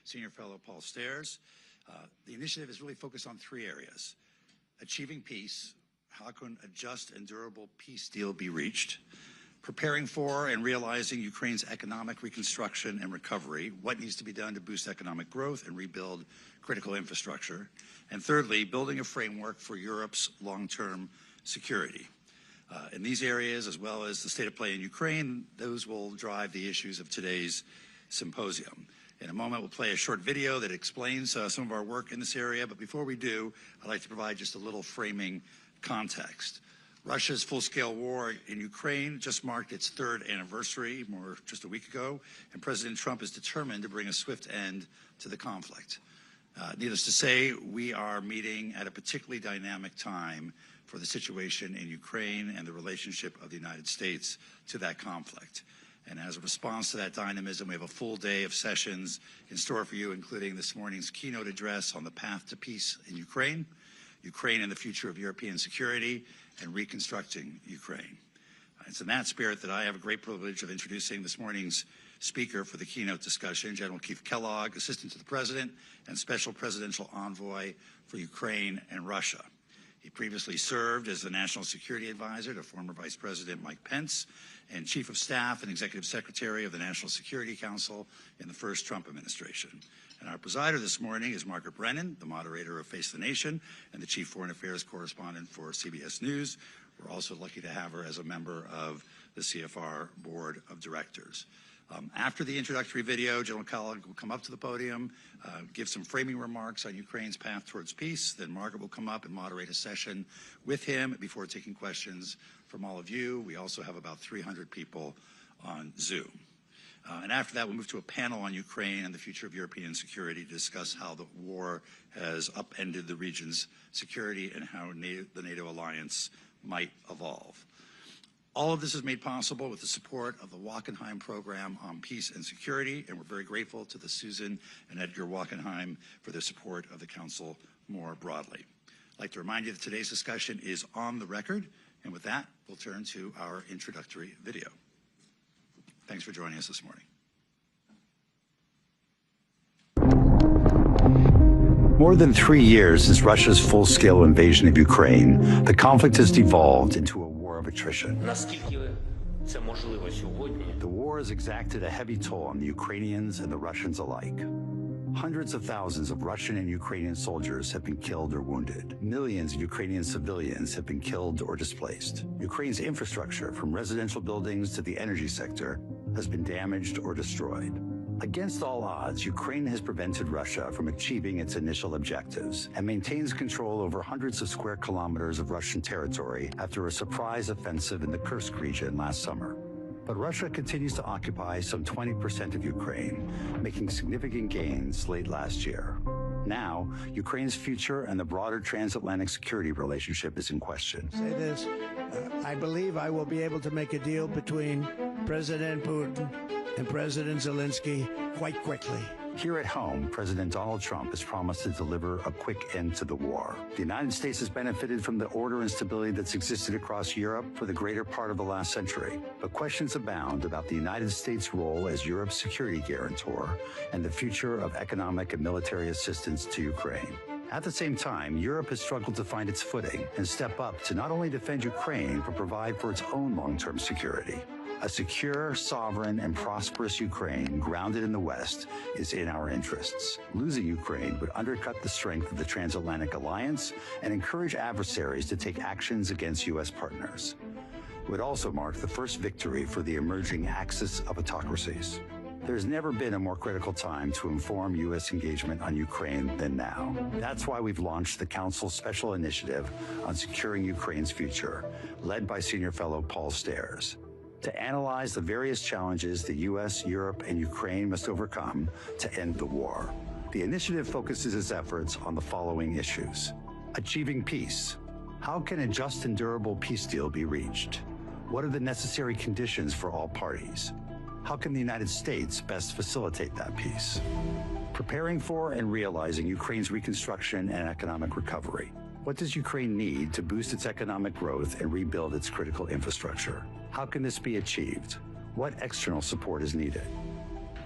Senior Fellow Paul Stairs. The initiative is really focused on three areas: achieving peace, how can a just and durable peace deal be reached; preparing for and realizing Ukraine's economic reconstruction and recovery, what needs to be done to boost economic growth and rebuild critical infrastructure; and thirdly, building a framework for Europe's long-term security. In these areas, as well as the state of play in Ukraine, those will drive the issues of today's symposium. In a moment, we'll play a short video that explains some of our work in this area, but before we do, I'd like to provide just a little framing context. Russia's full-scale war in Ukraine just marked its third anniversary, just a week ago, and President Trump is determined to bring a swift end to the conflict. Needless to say, we are meeting at a particularly dynamic time for the situation in Ukraine and the relationship of the United States to that conflict. And as a response to that dynamism, we have a full day of sessions in store for you, including this morning's keynote address on the path to peace in Ukraine, Ukraine and the future of European security, and reconstructing Ukraine. It's in that spirit that I have a great privilege of introducing this morning's speaker for the keynote discussion, General Keith Kellogg, Assistant to the President and Special Presidential Envoy for Ukraine and Russia. He previously served as the National Security Advisor to former Vice President Mike Pence and Chief of Staff and Executive Secretary of the National Security Council in the first Trump administration. And our presider this morning is Margaret Brennan, the moderator of Face the Nation and the Chief Foreign Affairs Correspondent for CBS News. We're also lucky to have her as a member of the CFR Board of Directors. After the introductory video, General Kellogg will come up to the podium, give some framing remarks on Ukraine's path towards peace. Then Margaret will come up and moderate a session with him before taking questions from all of you. We also have about 300 people on Zoom. And after that, we'll move to a panel on Ukraine and the future of European security to discuss how the war has upended the region's security and how the NATO alliance might evolve. All of this is made possible with the support of the Wachenheim Program on Peace and Security, and we're very grateful to the Susan and Edgar Wachenheim for their support of the Council more broadly. I'd like to remind you that today's discussion is on the record, and with that, we'll turn to our introductory video. Thanks for joining us this morning. More than 3 years since Russia's full-scale invasion of Ukraine, the conflict has devolved into a war of attrition. The war has exacted a heavy toll on the Ukrainians and the Russians alike. Hundreds of thousands of Russian and Ukrainian soldiers have been killed or wounded. Millions of Ukrainian civilians have been killed or displaced. Ukraine's infrastructure, from residential buildings to the energy sector, has been damaged or destroyed. Against all odds, Ukraine has prevented Russia from achieving its initial objectives and maintains control over hundreds of square kilometers of Russian territory after a surprise offensive in the Kursk region last summer. But Russia continues to occupy some 20% of Ukraine, making significant gains late last year. Now, Ukraine's future and the broader transatlantic security relationship is in question. Say this, I believe I will be able to make a deal between President Putin and President Zelensky quite quickly. Here at home, President Donald Trump has promised to deliver a quick end to the war. The United States has benefited from the order and stability that's existed across Europe for the greater part of the last century. But questions abound about the United States' role as Europe's security guarantor and the future of economic and military assistance to Ukraine. At the same time, Europe has struggled to find its footing and step up to not only defend Ukraine, but provide for its own long-term security. A secure, sovereign, and prosperous Ukraine grounded in the West is in our interests. Losing Ukraine would undercut the strength of the transatlantic alliance and encourage adversaries to take actions against U.S. partners. It would also mark the first victory for the emerging axis of autocracies. There's never been a more critical time to inform U.S. engagement on Ukraine than now. That's why we've launched the Council's special initiative on securing Ukraine's future, led by Senior Fellow Paul Stairs, to analyze the various challenges the U.S., Europe, and Ukraine must overcome to end the war. The initiative focuses its efforts on the following issues: achieving peace. How can a just and durable peace deal be reached? What are the necessary conditions for all parties? How can the United States best facilitate that peace? Preparing for and realizing Ukraine's reconstruction and economic recovery. What does Ukraine need to boost its economic growth and rebuild its critical infrastructure? How can this be achieved? What external support is needed?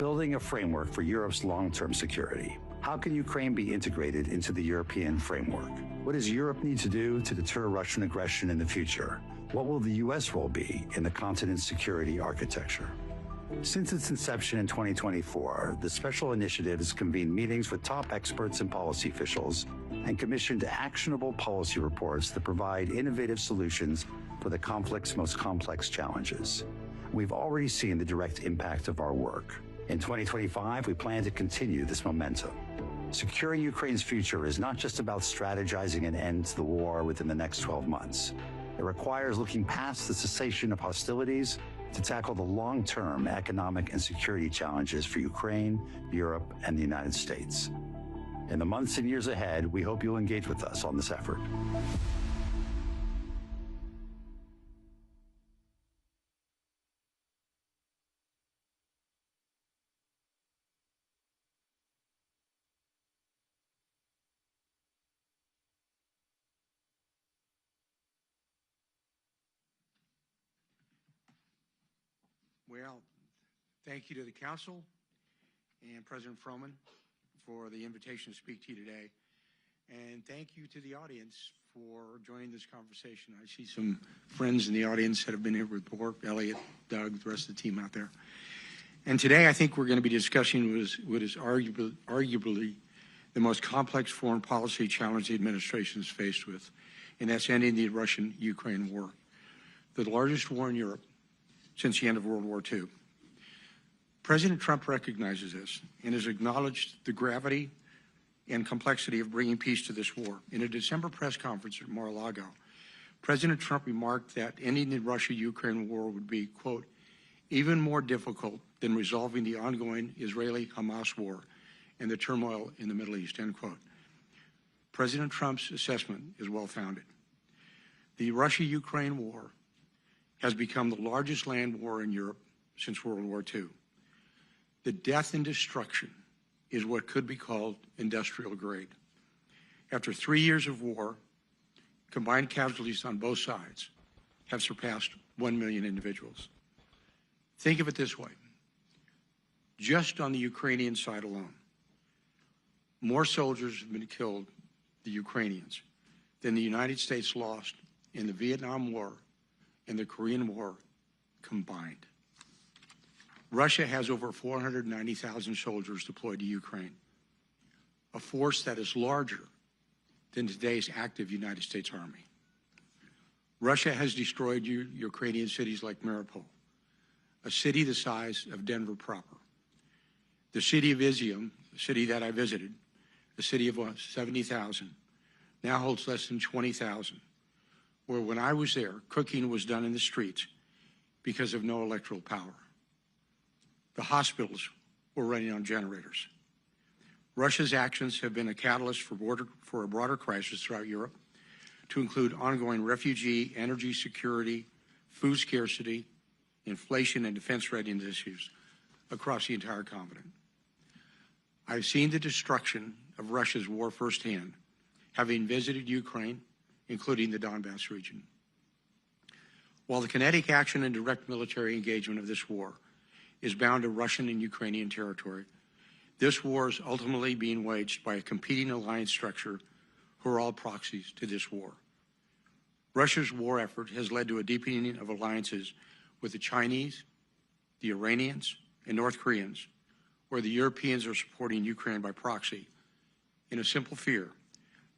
building a framework for Europe's long-term security. How can Ukraine be integrated into the European framework? What does Europe need to do to deter Russian aggression in the future? What will the U.S. role be in the continent's security architecture? Since its inception in 2024, the Special Initiative has convened meetings with top experts and policy officials and commissioned actionable policy reports that provide innovative solutions for the conflict's most complex challenges. We've already seen the direct impact of our work. In 2025, we plan to continue this momentum. Securing Ukraine's future is not just about strategizing an end to the war within the next 12 months. It requires looking past the cessation of hostilities to tackle the long-term economic and security challenges for Ukraine, Europe, and the United States. In the months and years ahead, we hope you'll engage with us on this effort. Well, thank you to the Council and President Froman for the invitation to speak to you today. And thank you to the audience for joining this conversation. I see some friends in the audience that have been here before, Elliot, Doug, the rest of the team out there. And today I think we're going to be discussing what is arguably the most complex foreign policy challenge the administration is faced with, and that's ending the Russian-Ukraine war, the largest war in Europe since the end of World War II. President Trump recognizes this and has acknowledged the gravity and complexity of bringing peace to this war. In a December press conference at Mar-a-Lago, President Trump remarked that ending the Russia-Ukraine war would be, quote, even more difficult than resolving the ongoing Israeli-Hamas war and the turmoil in the Middle East, end quote. President Trump's assessment is well-founded. The Russia-Ukraine war has become the largest land war in Europe since World War II. The death and destruction is what could be called industrial grade. After 3 years of war, combined casualties on both sides have surpassed 1 million individuals. Think of it this way. Just on the Ukrainian side alone, more soldiers have been killed, the Ukrainians, than the United States lost in the Vietnam War and the Korean War combined. Russia has over 490,000 soldiers deployed to Ukraine, a force that is larger than today's active United States Army. Russia has destroyed Ukrainian cities like Mariupol, a city the size of Denver proper. The city of Izium, a city that I visited, a city of 70,000, now holds less than 20,000, where when I was there, cooking was done in the streets because of no electrical power. The hospitals were running on generators. Russia's actions have been a catalyst for a broader crisis throughout Europe, to include ongoing refugee, energy security, food scarcity, inflation, and defense readiness issues across the entire continent. I've seen the destruction of Russia's war firsthand, having visited Ukraine, including the Donbass region. While the kinetic action and direct military engagement of this war is bound to Russian and Ukrainian territory, this war is ultimately being waged by a competing alliance structure who are all proxies to this war. Russia's war effort has led to a deepening of alliances with the Chinese, the Iranians, and North Koreans, where the Europeans are supporting Ukraine by proxy, in a simple fear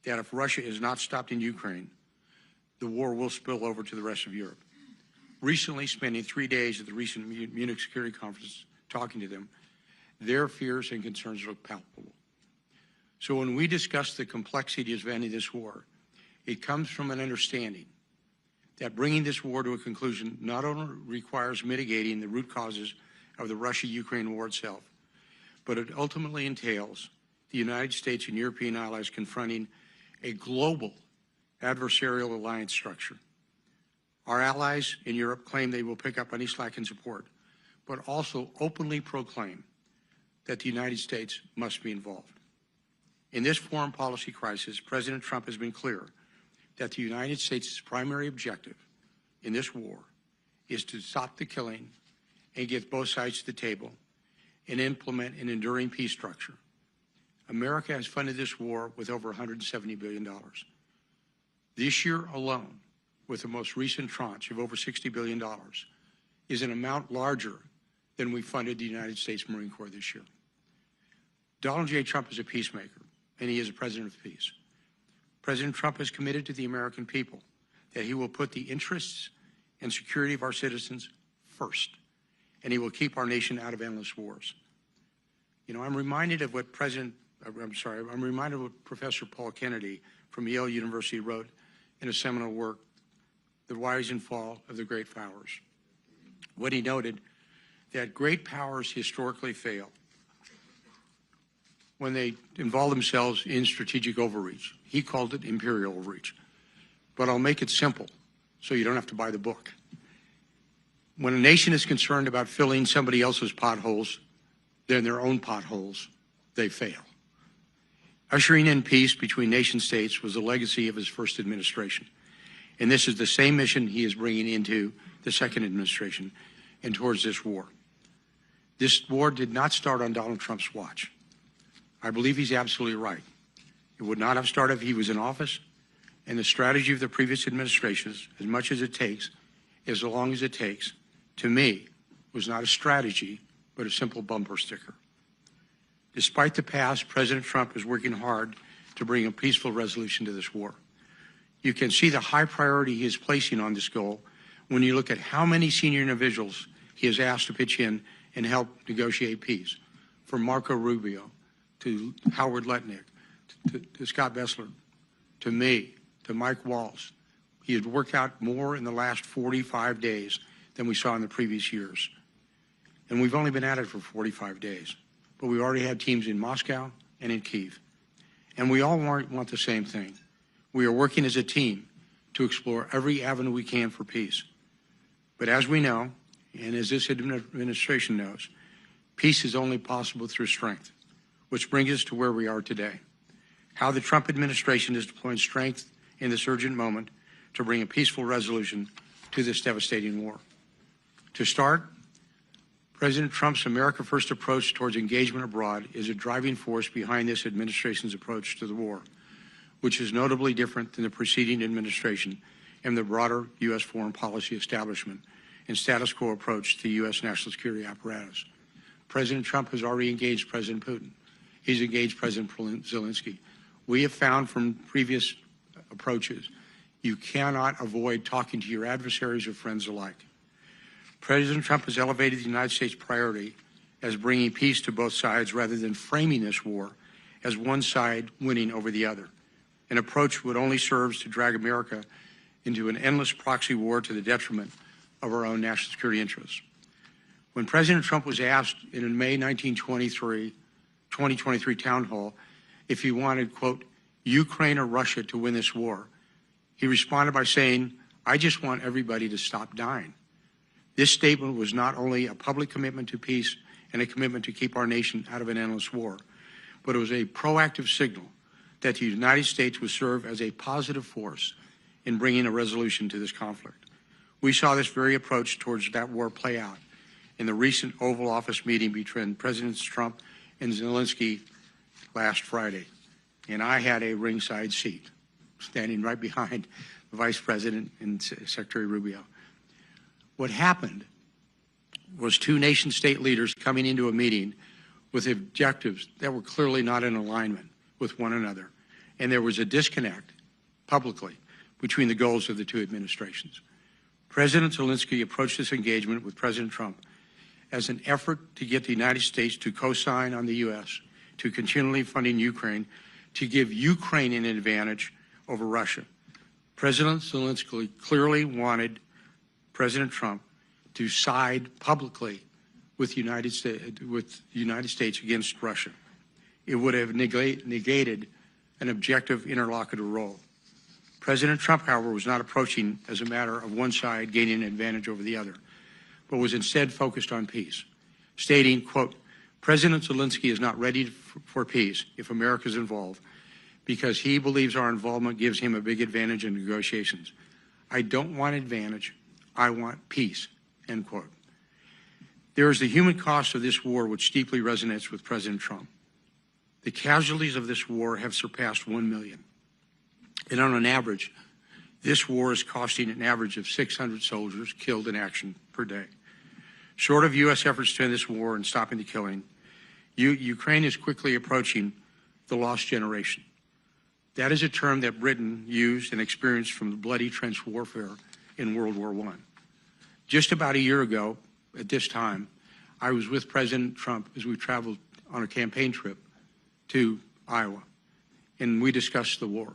that if Russia is not stopped in Ukraine, the war will spill over to the rest of Europe. Recently, spending 3 days at the recent Munich Security Conference talking to them, their fears and concerns look palpable. So when we discuss the complexities of ending this war, it comes from an understanding that bringing this war to a conclusion not only requires mitigating the root causes of the Russia-Ukraine war itself, but it ultimately entails the United States and European allies confronting a global adversarial alliance structure. Our allies in Europe claim they will pick up any slack in support, but also openly proclaim that the United States must be involved. In this foreign policy crisis, President Trump has been clear that the United States' primary objective in this war is to stop the killing and get both sides to the table and implement an enduring peace structure. America has funded this war with over $170 billion. This year alone, with the most recent tranche of over $60 billion, is an amount larger than we funded the United States Marine Corps this year. Donald J. Trump is a peacemaker, and he is a president of peace. President Trump has committed to the American people that he will put the interests and security of our citizens first, and he will keep our nation out of endless wars. You know, I'm reminded of what Professor Paul Kennedy from Yale University wrote in a seminal work, The Rise and Fall of the Great Powers. When he noted that great powers historically fail when they involve themselves in strategic overreach. He called it imperial overreach. But I'll make it simple so you don't have to buy the book. When a nation is concerned about filling somebody else's potholes, then their own potholes, they fail. Ushering in peace between nation states was the legacy of his first administration. And this is the same mission he is bringing into the second administration and towards this war. This war did not start on Donald Trump's watch. I believe he's absolutely right. It would not have started if he was in office, and the strategy of the previous administrations, as much as it takes, as long as it takes, to me, was not a strategy, but a simple bumper sticker. Despite the past, President Trump is working hard to bring a peaceful resolution to this war. You can see the high priority he is placing on this goal when you look at how many senior individuals he has asked to pitch in and help negotiate peace, from Marco Rubio to Howard Lutnick, to Scott Bessler, to me, to Mike Waltz. He has worked out more in the last 45 days than we saw in the previous years. And we've only been at it for 45 days. But we already have teams in Moscow and in Kyiv. And we all want the same thing. We are working as a team to explore every avenue we can for peace. But as we know, and as this administration knows, peace is only possible through strength, which brings us to where we are today. How the Trump administration is deploying strength in this urgent moment to bring a peaceful resolution to this devastating war. To start, President Trump's America First approach towards engagement abroad is a driving force behind this administration's approach to the war, which is notably different than the preceding administration and the broader U.S. foreign policy establishment and status quo approach to the U.S. national security apparatus. President Trump has already engaged President Putin. He's engaged President Zelensky. We have found from previous approaches, you cannot avoid talking to your adversaries or friends alike. President Trump has elevated the United States priority as bringing peace to both sides rather than framing this war as one side winning over the other, an approach would only serve to drag America into an endless proxy war to the detriment of our own national security interests. When President Trump was asked in a May 2023 town hall if he wanted, quote, Ukraine or Russia to win this war, he responded by saying, I just want everybody to stop dying. This statement was not only a public commitment to peace and a commitment to keep our nation out of an endless war, but it was a proactive signal that the United States would serve as a positive force in bringing a resolution to this conflict. We saw this very approach towards that war play out in the recent Oval Office meeting between Presidents Trump and Zelensky last Friday. And I had a ringside seat, standing right behind the Vice President and Secretary Rubio. What happened was two nation-state leaders coming into a meeting with objectives that were clearly not in alignment with one another. And there was a disconnect publicly between the goals of the two administrations. President Zelensky approached this engagement with President Trump as an effort to get the United States to co-sign on the U.S. to continually funding Ukraine to give Ukraine an advantage over Russia. President Zelensky clearly wanted President Trump to side publicly with the United States against Russia. It would have negated an objective interlocutor role. President Trump, however, was not approaching as a matter of one side gaining an advantage over the other, but was instead focused on peace, stating, quote, President Zelensky is not ready for peace if America is involved because he believes our involvement gives him a big advantage in negotiations. I don't want advantage. I want peace, end quote. There is the human cost of this war, which deeply resonates with President Trump. The casualties of this war have surpassed 1 million. And on an average, this war is costing an average of 600 soldiers killed in action per day. Short of U.S. efforts to end this war and stopping the killing, Ukraine is quickly approaching the lost generation. That is a term that Britain used and experienced from the bloody trench warfare in World War I. Just about a year ago, at this time, I was with President Trump as we traveled on a campaign trip to Iowa, and we discussed the war.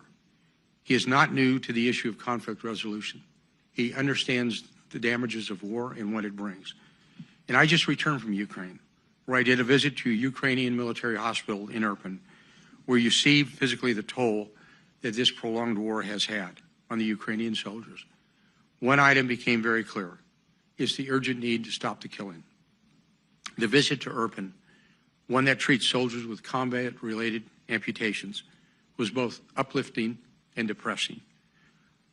He is not new to the issue of conflict resolution. He understands the damages of war and what it brings. And I just returned from Ukraine, where I did a visit to a Ukrainian military hospital in Irpin, where you see physically the toll that this prolonged war has had on the Ukrainian soldiers. One item became very clear: is the urgent need to stop the killing. The visit to Irpin, one that treats soldiers with combat-related amputations, was both uplifting and depressing.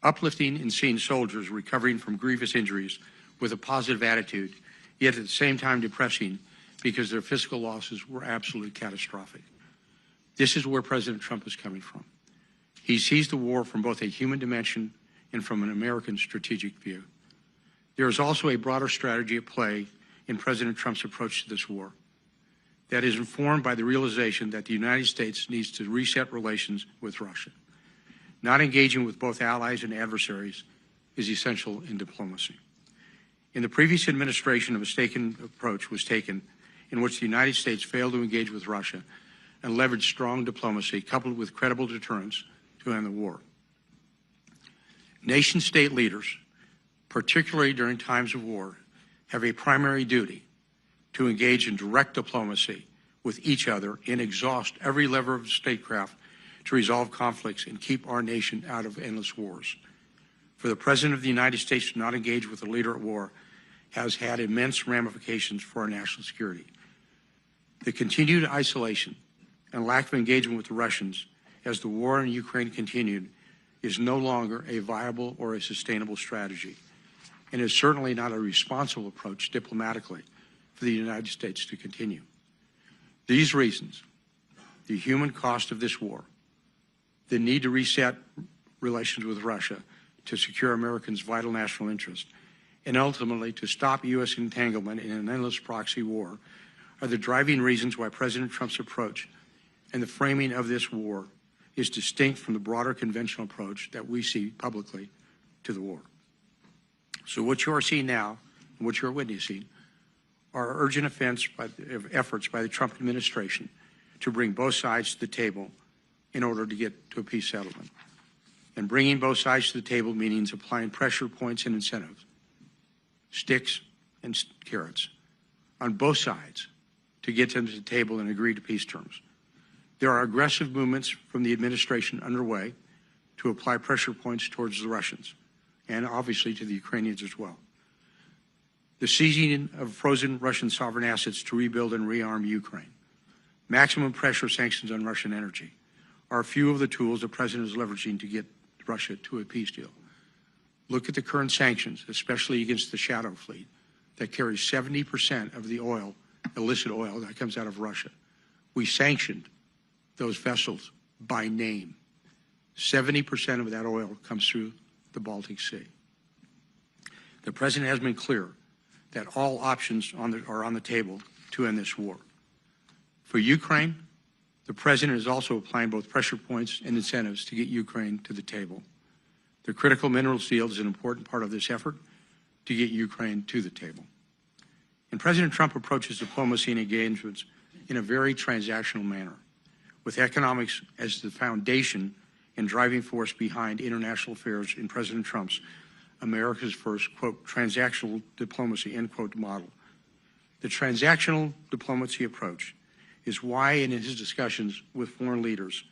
Uplifting in seeing soldiers recovering from grievous injuries with a positive attitude, yet at the same time depressing because their physical losses were absolutely catastrophic. This is where President Trump is coming from. He sees the war from both a human dimension and from an American strategic view. There is also a broader strategy at play in President Trump's approach to this war that is informed by the realization that the United States needs to reset relations with Russia. Not engaging with both allies and adversaries is essential in diplomacy. In the previous administration, a mistaken approach was taken in which the United States failed to engage with Russia and leveraged strong diplomacy coupled with credible deterrence to end the war. Nation-state leaders, particularly during times of war, have a primary duty to engage in direct diplomacy with each other and exhaust every lever of statecraft to resolve conflicts and keep our nation out of endless wars. For the President of the United States to not engage with a leader at war has had immense ramifications for our national security. The continued isolation and lack of engagement with the Russians as the war in Ukraine continued is no longer a viable or a sustainable strategy, and is certainly not a responsible approach diplomatically for the United States to continue. These reasons, the human cost of this war, the need to reset relations with Russia to secure Americans' vital national interest, and ultimately to stop U.S. entanglement in an endless proxy war are the driving reasons why President Trump's approach and the framing of this war is distinct from the broader conventional approach that we see publicly to the war. So what you are seeing now and what you are witnessing are urgent efforts by the Trump administration to bring both sides to the table in order to get to a peace settlement. And bringing both sides to the table means applying pressure points and incentives, sticks and carrots, on both sides to get them to the table and agree to peace terms. There are aggressive movements from the administration underway to apply pressure points towards the Russians, and obviously to the Ukrainians as well. The seizing of frozen Russian sovereign assets to rebuild and rearm Ukraine, maximum pressure sanctions on Russian energy, are a few of the tools the President is leveraging to get Russia to a peace deal. Look at the current sanctions, especially against the shadow fleet that carries 70% of the oil, illicit oil, that comes out of Russia. We sanctioned those vessels by name. 70% of that oil comes through the Baltic Sea. The President has been clear that all options are on the table to end this war. For Ukraine, the President is also applying both pressure points and incentives to get Ukraine to the table. The critical minerals deal is an important part of this effort to get Ukraine to the table. And President Trump approaches diplomacy and engagements in a very transactional manner, with economics as the foundation and driving force behind international affairs in President Trump's America's first, quote, transactional diplomacy, end quote, model. The transactional diplomacy approach is why in his discussions with foreign leaders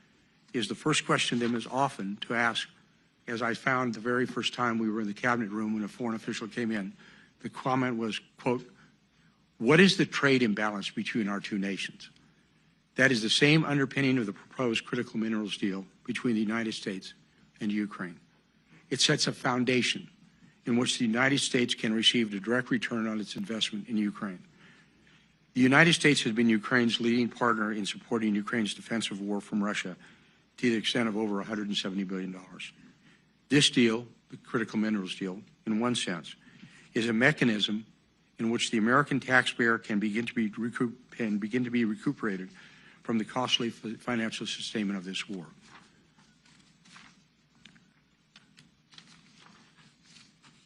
is the first question to them is often to ask, as I found the very first time we were in the cabinet room when a foreign official came in, the comment was, quote, what is the trade imbalance between our two nations? That is the same underpinning of the proposed critical minerals deal between the United States and Ukraine. It sets a foundation in which the United States can receive a direct return on its investment in Ukraine. The United States has been Ukraine's leading partner in supporting Ukraine's defensive war from Russia to the extent of over $170 billion. This deal, the critical minerals deal, in one sense, is a mechanism in which the American taxpayer can begin to be recuperated from the costly financial sustainment of this war.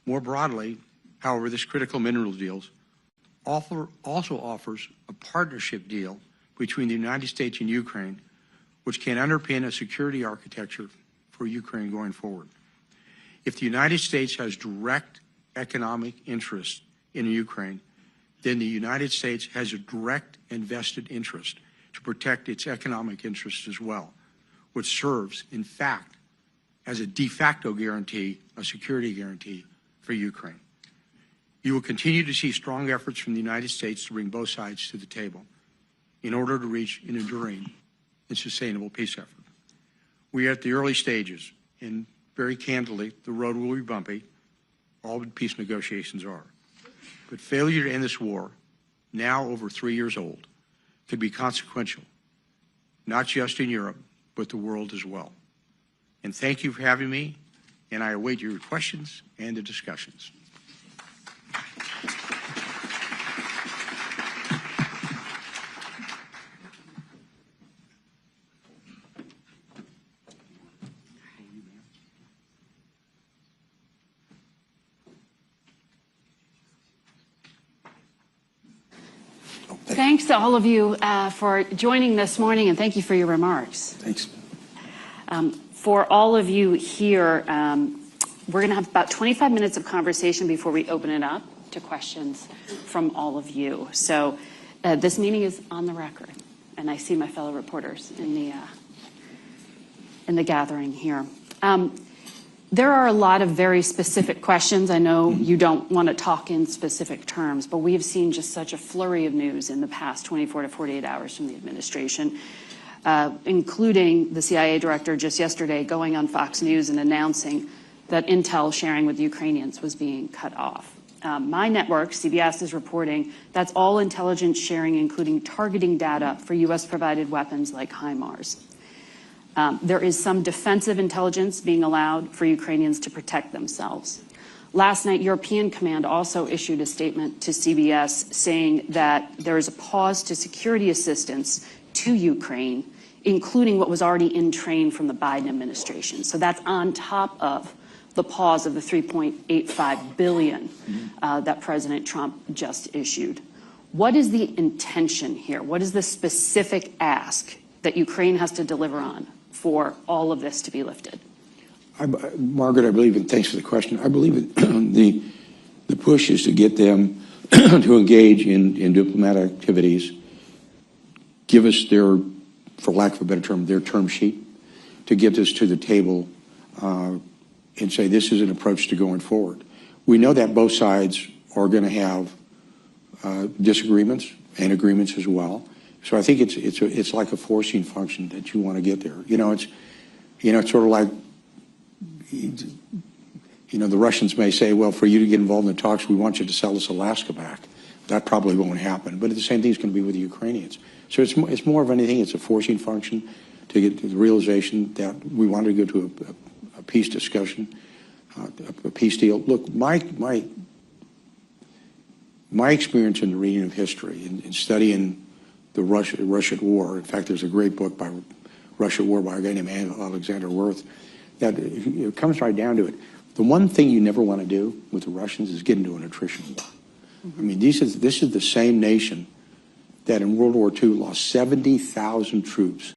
More broadly, however, this critical minerals deal also offers a partnership deal between the United States and Ukraine, which can underpin a security architecture for Ukraine going forward. If the United States has direct economic interest in Ukraine, then the United States has a direct and vested interest to protect its economic interests as well, which serves, in fact, as a de facto guarantee, a security guarantee for Ukraine. You will continue to see strong efforts from the United States to bring both sides to the table in order to reach an enduring and sustainable peace effort. We are at the early stages, and very candidly, the road will be bumpy. All peace negotiations are. But failure to end this war, now over 3 years old, could be consequential, not just in Europe, but the world as well. And thank you for having me, and I await your questions and the discussions. Thanks to all of you for joining this morning, and thank you for your remarks. Thanks. For all of you here, we're going to have about 25 minutes of conversation before we open it up to questions from all of you. So this meeting is on the record, and I see my fellow reporters in the gathering here. There are a lot of very specific questions. I know you don't want to talk in specific terms, but we have seen just such a flurry of news in the past 24 to 48 hours from the administration, including the CIA director just yesterday going on Fox News and announcing that intel sharing with Ukrainians was being cut off. My network, CBS, is reporting that's all intelligence sharing, including targeting data for U.S.-provided weapons like HIMARS. There is some defensive intelligence being allowed for Ukrainians to protect themselves. Last night, European Command also issued a statement to CBS saying that there is a pause to security assistance to Ukraine, including what was already in train from the Biden administration. So that's on top of the pause of the $3.85 billion that President Trump just issued. What is the intention here? What is the specific ask that Ukraine has to deliver on for all of this to be lifted? Margaret, I believe, and thanks for the question, I believe the push is to get them to engage in diplomatic activities, give us their, for lack of a better term, their term sheet, to get this to the table and say this is an approach to going forward. We know that both sides are going to have disagreements and agreements as well. So I think it's like a forcing function that you want to get there. It's sort of like, the Russians may say, well, for you to get involved in the talks, we want you to sell us Alaska back. That probably won't happen. But the same thing is going to be with the Ukrainians. So it's more of anything. It's a forcing function to get to the realization that we want to go to a peace discussion, a peace deal. Look, my experience in the reading of history and studying the Russian war. In fact, there's a great book by Russian War by a guy named Alexander Wirth that it comes right down to it. The one thing you never want to do with the Russians is get into an attrition war. I mean, this is the same nation that in World War II lost 70,000 troops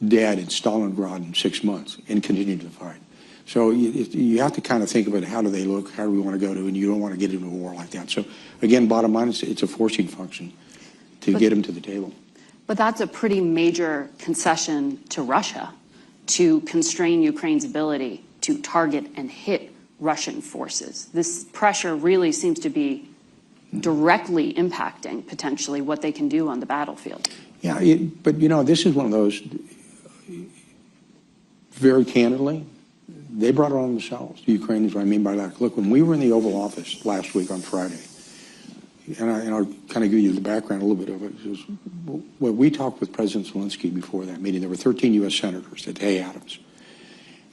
dead in Stalingrad in 6 months and continued to fight. So you have to kind of think about how do they look, how do we want to go to, and you don't want to get into a war like that. So again, bottom line, it's a forcing function to get them to the table. But that's a pretty major concession to Russia to constrain Ukraine's ability to target and hit Russian forces. This pressure really seems to be directly impacting potentially what they can do on the battlefield. Yeah, but this is one of those, very candidly, they brought it on themselves, the Ukrainians. What I mean by that, look, when we were in the Oval Office last week on Friday, and I'll kind of give you the background a little bit of it. When we talked with President Zelensky before that meeting, there were 13 U.S. senators at Hay Adams.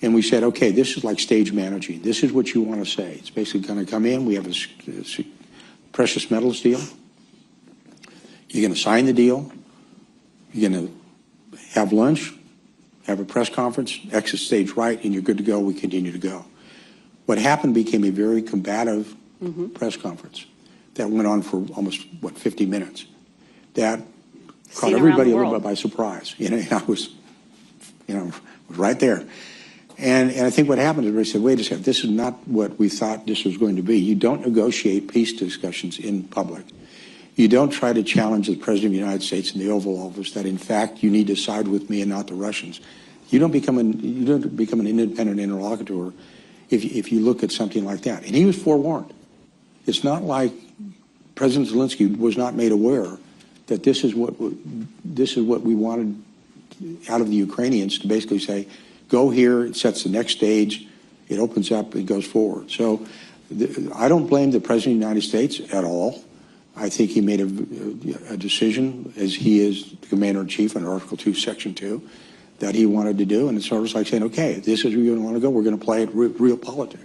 And we said, okay, this is like stage managing. This is what you want to say. It's basically going to come in. We have a precious metals deal. You're going to sign the deal. You're going to have lunch, have a press conference, exit stage right, and you're good to go. We continue to go. What happened became a very combative press conference that went on for almost, 50 minutes. That caught everybody a little bit by surprise. I was right there. And I think what happened is everybody said, wait a second, this is not what we thought this was going to be. You don't negotiate peace discussions in public. You don't try to challenge the President of the United States in the Oval Office that, in fact, you need to side with me and not the Russians. You don't become an independent interlocutor if you look at something like that. And he was forewarned. It's not like President Zelensky was not made aware that this is what we wanted out of the Ukrainians, to basically say, go here, it sets the next stage, it opens up, it goes forward. So I don't blame the President of the United States at all. I think he made a decision, as he is the Commander-in-Chief under Article 2, Section 2, that he wanted to do. And it's sort of like saying, okay, this is where you want to go, we're going to play it real politics.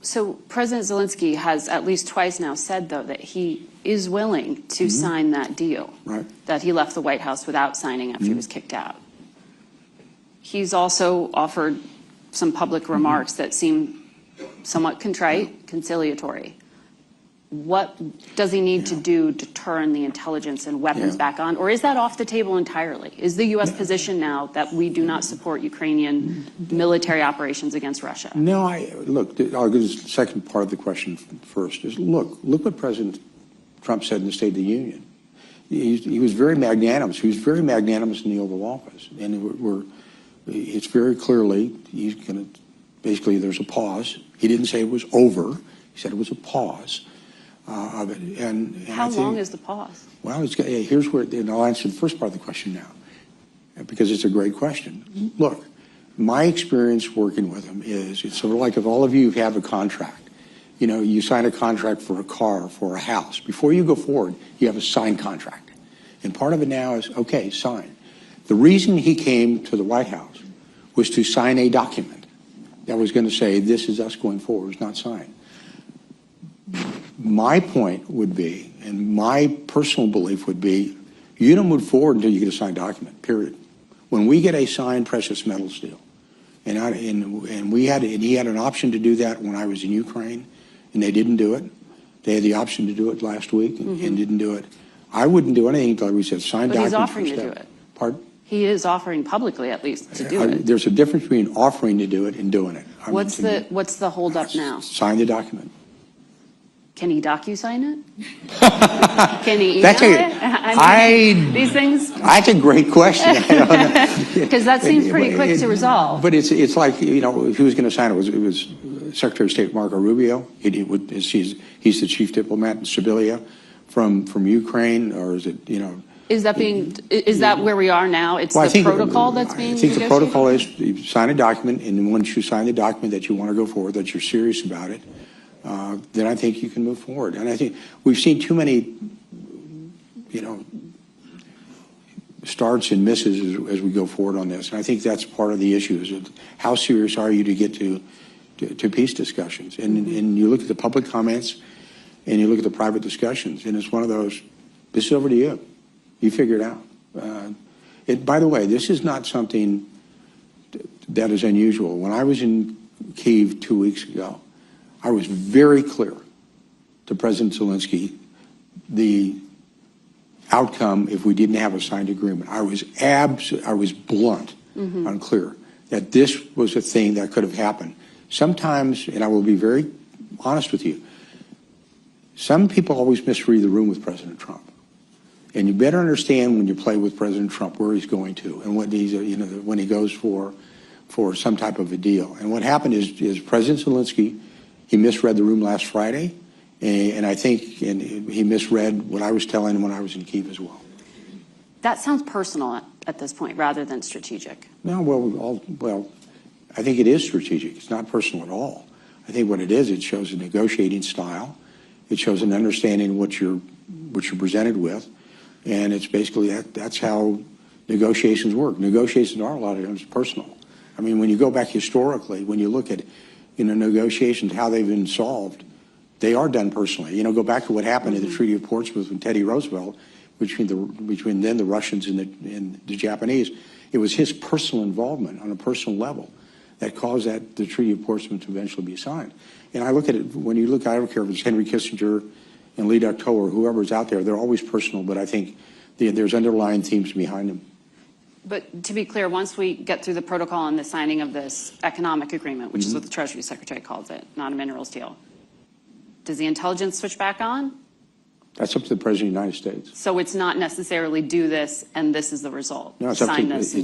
So President Zelensky has at least twice now said, though, that he is willing to sign that deal, that he left the White House without signing after he was kicked out. He's also offered some public remarks that seem somewhat contrite, conciliatory. What does he need to do to turn the intelligence and weapons back on? Or is that off the table entirely? Is the U.S. position now that we do not support Ukrainian military operations against Russia? No, look, I'll give the second part of the question first. Look what President Trump said in the State of the Union. He was very magnanimous. He was very magnanimous in the Oval Office. And it's very clearly, he's going to, basically there's a pause. He didn't say it was over. He said it was a pause. Of it. And how long is the pause? Well, here's where, and I'll answer the first part of the question now, because it's a great question. Look, my experience working with him is, it's sort of like if all of you have a contract. You sign a contract for a car, for a house. Before you go forward, you have a signed contract. And part of it now is, okay, sign. The reason he came to the White House was to sign a document that was going to say, this is us going forward. It's not signed. My point would be, and my personal belief would be, you don't move forward until you get a signed document, period. When we get a signed precious metals deal, and he had an option to do that when I was in Ukraine, and they didn't do it. They had the option to do it last week and didn't do it. I wouldn't do anything until we said signed document. But he's offering to do it. Pardon? He is offering publicly, at least, to do it. There's a difference between offering to do it and doing it. What's the holdup now? Sign the document. Can he docu-sign it? Can he email it? These things? That's a great question. Because that seems pretty quick to resolve. But it's like, if he was going to sign it, it was Secretary of State Marco Rubio. He's the chief diplomat in Sibilia from Ukraine, or is it, Is that where we are now? It's the protocol that's being negotiated? I think the protocol is you sign a document, and once you sign the document that you want to go forward, that you're serious about it, then I think you can move forward. And I think we've seen too many, starts and misses as we go forward on this. And I think that's part of the issue, is how serious are you to get to peace discussions? And you look at the public comments and you look at the private discussions, and it's one of those, this is over to you. You figure it out. By the way, this is not something that is unusual. When I was in Kyiv 2 weeks ago, I was very clear to President Zelensky the outcome if we didn't have a signed agreement. I was blunt and clear that this was a thing that could have happened. Sometimes, and I will be very honest with you, some people always misread the room with President Trump. And you better understand when you play with President Trump where he's going to, and what he's, when he goes for some type of a deal. And what happened is President Zelensky, he misread the room last Friday, and I think he misread what I was telling him when I was in Kyiv as well. That sounds personal at this point rather than strategic. No, well, I think it is strategic. It's not personal at all. I think what it is, it shows a negotiating style, It shows an understanding of what you're presented with, and it's basically that's how negotiations work. Negotiations are a lot of times personal. I mean, when you go back historically, when you look at negotiations, how they've been solved, they are done personally. Go back to what happened in the Treaty of Portsmouth with Teddy Roosevelt between then the Russians and the Japanese. It was his personal involvement on a personal level that caused the Treaty of Portsmouth to eventually be signed. And I look at it, when you look, I don't care if it's Henry Kissinger and Lee Ducteau or whoever's out there, they're always personal, but I think there's underlying themes behind them. But to be clear, once we get through the protocol and the signing of this economic agreement, which is what the Treasury Secretary calls it, not a minerals deal, does the intelligence switch back on? That's up to the President of the United States. So it's not necessarily do this and this is the result. No, it's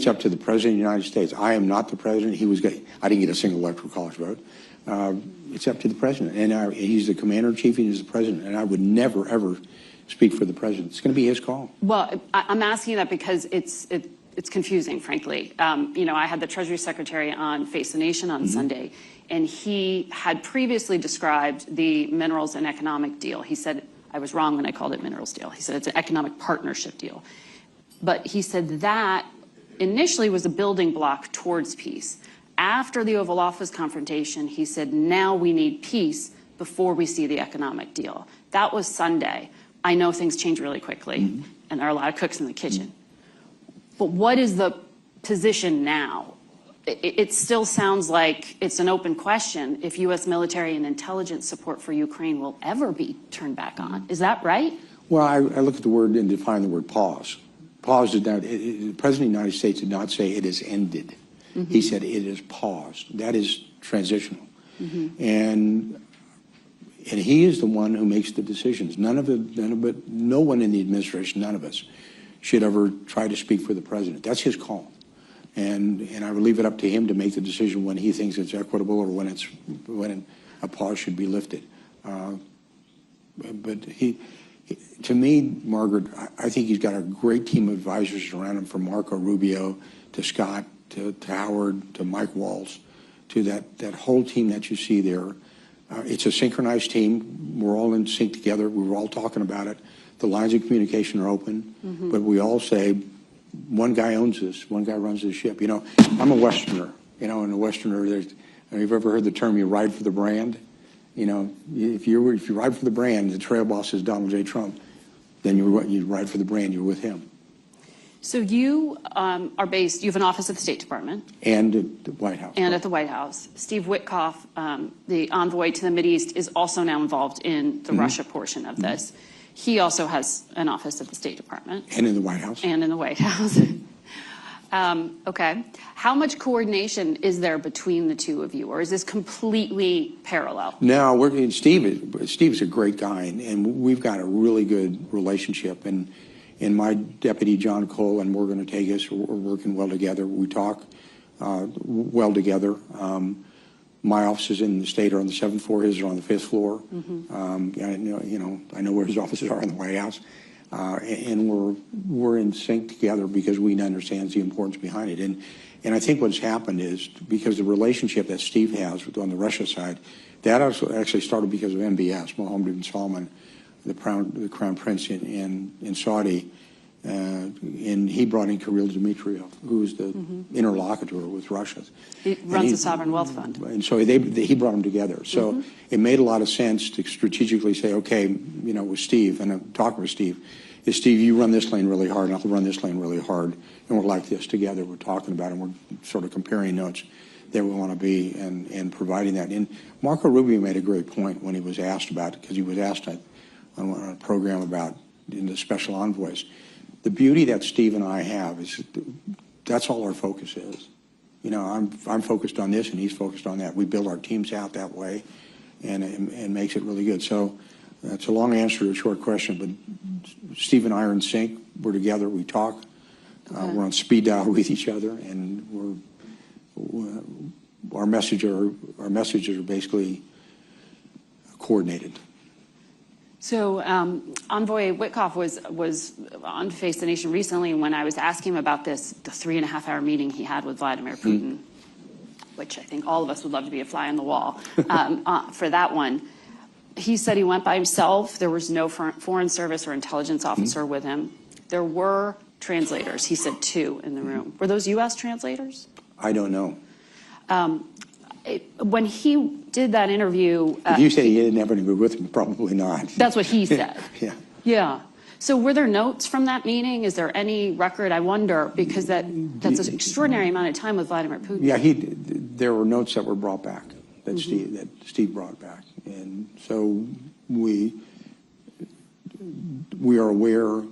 up to the President of the United States. I am not the President. I didn't get a single electoral college vote. It's up to the President. And he's the Commander-in-Chief and he's the President. And I would never, ever speak for the President. It's going to be his call. Well, I'm asking that because it's confusing, frankly. I had the Treasury Secretary on Face the Nation on Sunday, and he had previously described the minerals and economic deal. He said, I was wrong when I called it minerals deal. He said it's an economic partnership deal. But he said that initially was a building block towards peace. After the Oval Office confrontation, he said, now we need peace before we see the economic deal. That was Sunday. I know things change really quickly, and there are a lot of cooks in the kitchen. But what is the position now? It still sounds like it's an open question if U.S. military and intelligence support for Ukraine will ever be turned back on. Is that right? Well, I look at the word and define the word pause. Pause did not, the President of the United States did not say it is ended. He said it is paused. That is transitional. And he is the one who makes the decisions. No one in the administration, none of us, should ever try to speak for the President. That's his call. And I would leave it up to him to make the decision when he thinks it's equitable or when a pause should be lifted. But to me, Margaret, I think he's got a great team of advisors around him, from Marco Rubio to Scott to Howard to Mike Waltz to that whole team that you see there. It's a synchronized team. We're all in sync together. We were all talking about it. The lines of communication are open, but we all say, one guy owns this, one guy runs this ship. I'm a Westerner, and a Westerner, you've ever heard the term, you ride for the brand? If you ride for the brand, the trail boss is Donald J. Trump, then you ride for the brand, you're with him. So you are based, you have an office at the State Department. And at the White House. And at the White House. Steve Witkoff, the envoy to the Mideast, is also now involved in the Russia portion of this. He also has an office at the State Department. And in the White House. And in the White House. Okay. How much coordination is there between the two of you, or is this completely parallel? No, Steve's a great guy, and we've got a really good relationship. And my deputy, John Cole, and Morgan Ortegas are working well together. We talk well together. My offices in the state are on the 7th floor. His are on the 5th floor. I know where his offices are in the White House, and we're in sync together because we understand the importance behind it. And I think what's happened is because the relationship that Steve has on the Russia side, that actually started because of MBS, Mohammed bin Salman, the Crown Prince in Saudi. And he brought in Kirill Dmitriev, who is the interlocutor with Russia. He runs the Sovereign Wealth Fund. And so he brought them together. So it made a lot of sense to strategically say, okay, with Steve, and I'm talking with Steve, is Steve, you run this lane really hard, and I'll run this lane really hard, and we're like this together. We're talking about it, and we're sort of comparing notes that we want to be and providing that. And Marco Rubio made a great point when he was asked about it, because he was asked on a program about the special envoys. The beauty that Steve and I have is that's all our focus is. I'm focused on this and he's focused on that. We build our teams out that way, and it makes it really good. So that's a long answer to a short question, but Steve and I are in sync. We're together. We talk. We're on speed dial with each other, and our messages are basically coordinated. So Envoy Witkoff was on Face the Nation recently, and when I was asking him about this, the 3.5-hour meeting he had with Vladimir Putin, which I think all of us would love to be a fly on the wall for that one. He said he went by himself. There was no foreign service or intelligence officer with him. There were translators. He said 2 in the room. Were those U.S. translators? I don't know. When he did that interview... If you say he didn't have anybody with him, probably not. That's what he said. Yeah. Yeah. So were there notes from that meeting? Is there any record? I wonder, because that's an extraordinary amount of time with Vladimir Putin. Yeah, there were notes that were brought back, that Steve brought back. And so we are aware,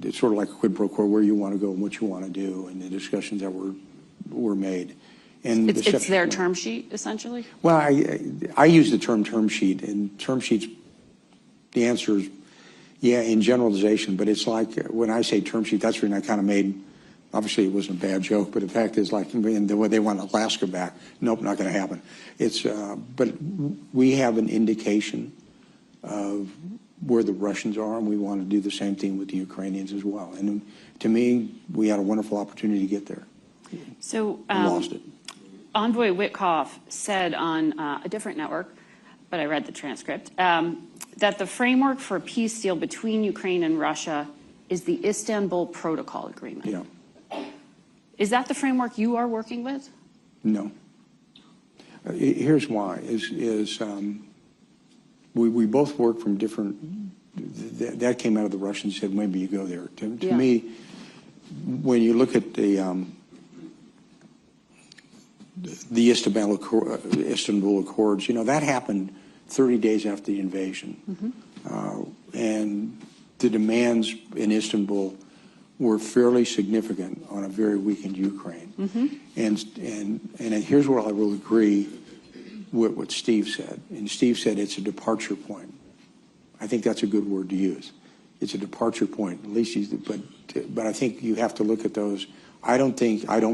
it's sort of like a quid pro quo, where you want to go and what you want to do, and the discussions that were made. And it's their term sheet, essentially? Well, I use the term sheet, and term sheets, the answer is, yeah, in generalization, but it's like when I say term sheet, that's when I kind of made, obviously it wasn't a bad joke, but the fact is, like, they want Alaska back. Nope, not going to happen. It's, but we have an indication of where the Russians are, and we want to do the same thing with the Ukrainians as well. And to me, we had a wonderful opportunity to get there. So lost it. Envoy Witkoff said on a different network, but I read the transcript, that the framework for a peace deal between Ukraine and Russia is the Istanbul Protocol Agreement. Yeah. Is that the framework you are working with? No. Here's why, we both work from different, that came out of the Russians, said maybe you go there. To me, when you look at the Istanbul Accords, you know, that happened 30 days after the invasion. And the demands in Istanbul were fairly significant on a very weakened Ukraine. And here's where I will agree with what Steve said. And Steve said it's a departure point. I think that's a good word to use. It's a departure point. At least, but I think you have to look at those. I don't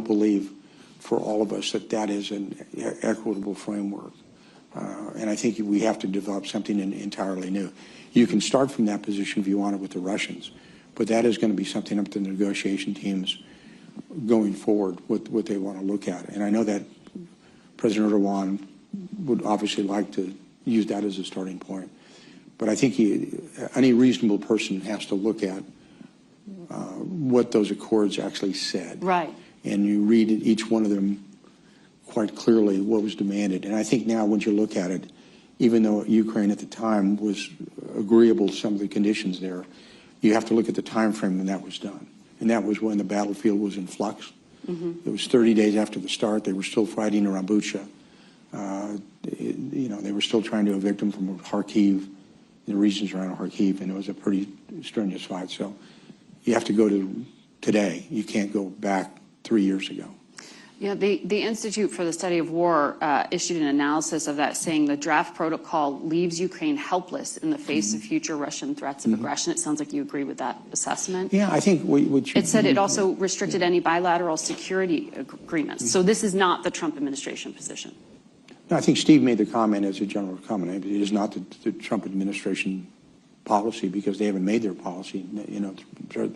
believe for all of us that is an equitable framework. And I think we have to develop something entirely new. You can start from that position if you want it with the Russians, but that is going to be something up to the negotiation teams going forward, what they want to look at. And I know that President Erdogan would obviously like to use that as a starting point. But I think any reasonable person has to look at what those accords actually said. Right. And you read each one of them quite clearly what was demanded. And I think now when you look at it, even though Ukraine at the time was agreeable to some of the conditions there, you have to look at the time frame when that was done. And that was when the battlefield was in flux. It was 30 days after the start. They were still fighting around Bucha. You know, they were still trying to evict them from Kharkiv, the regions around Kharkiv, and it was a pretty strenuous fight. So you have to go to today. You can't go back 3 years ago. Yeah, the Institute for the Study of War issued an analysis of that, saying the draft protocol leaves Ukraine helpless in the face of future Russian threats of aggression. It sounds like you agree with that assessment. Yeah, I think it said it also restricted any bilateral security agreements. So this is not the Trump administration position. No, I think Steve made the comment as a general comment. It is not the Trump administration policy because they haven't made their policy. You know, the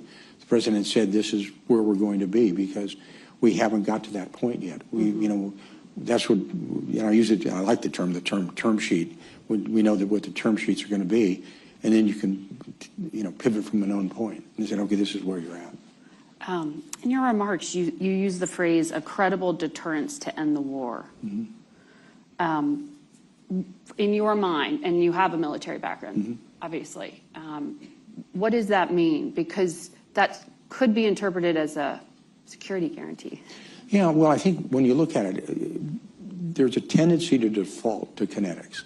president said this is where we're going to be because we haven't got to that point yet. You know, that's what, you know, I like the term sheet. We know that what the term sheets are going to be, and then you can, you know, pivot from a known point and say, okay, this is where you're at. In your remarks, you use the phrase "a credible deterrence to end the war." In your mind, and you have a military background, obviously, what does that mean? Because that could be interpreted as a security guarantee. Yeah, well, I think when you look at it, there's a tendency to default to kinetics.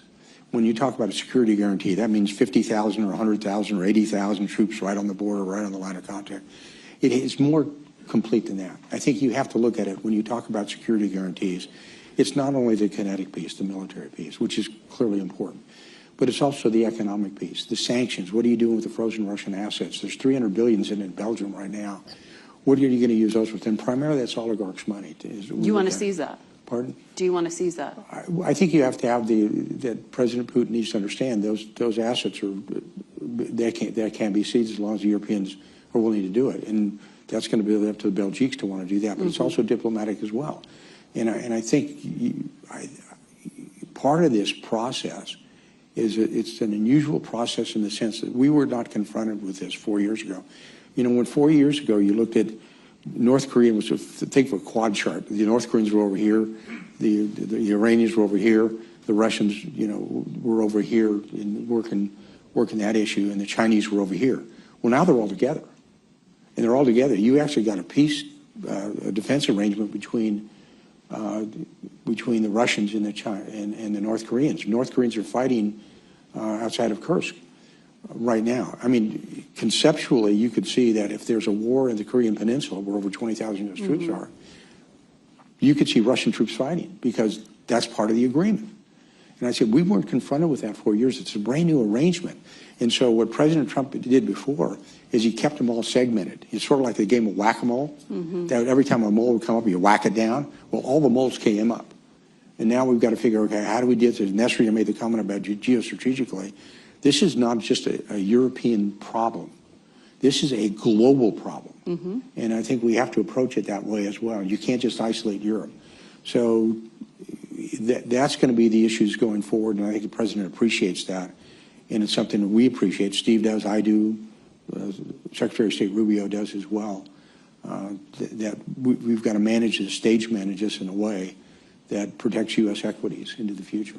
When you talk about a security guarantee, that means 50,000 or 100,000 or 80,000 troops right on the border, right on the line of contact. It is more complete than that. I think you have to look at it when you talk about security guarantees. It's not only the kinetic piece, the military piece, which is clearly important, but it's also the economic piece, the sanctions. What are you doing with the frozen Russian assets? There's $300 billion in Belgium right now. What are you going to use those with? And primarily, that's oligarchs' money. Do you want to seize that? Pardon? Do you want to seize that? I think you have to have that President Putin needs to understand those assets that can't be seized as long as the Europeans are willing to do it. And that's going to be up to the Belgians to want to do that. But it's also diplomatic as well. And I think part of this process it's an unusual process in the sense that we were not confronted with this 4 years ago. You know, when 4 years ago you looked at North Korea was, think of a quad chart. The North Koreans were over here, the Iranians were over here, the Russians, you know, were over here in working that issue, and the Chinese were over here. Well, now they're all together, and they're all together. You actually got a peace, a defense arrangement between the Russians and the North Koreans. North Koreans are fighting outside of Kursk right now. I mean, conceptually, you could see that if there's a war in the Korean Peninsula where over 20,000 U.S. troops are, you could see Russian troops fighting because that's part of the agreement. And I said, we weren't confronted with that 4 years. It's a brand new arrangement. And so what President Trump did before is he kept them all segmented. It's sort of like the game of whack-a-mole. That every time a mole would come up, you whack it down. Well, all the moles came up. And now we've got to figure, okay, how do we deal with it? Nestor made the comment about geostrategically. This is not just a European problem. This is a global problem. And I think we have to approach it that way as well. You can't just isolate Europe. So that's going to be the issues going forward, and I think the president appreciates that. And it's something that we appreciate. Steve does, I do, Secretary of State Rubio does as well. That we've got to manage this, stage manage this in a way that protects U.S. equities into the future.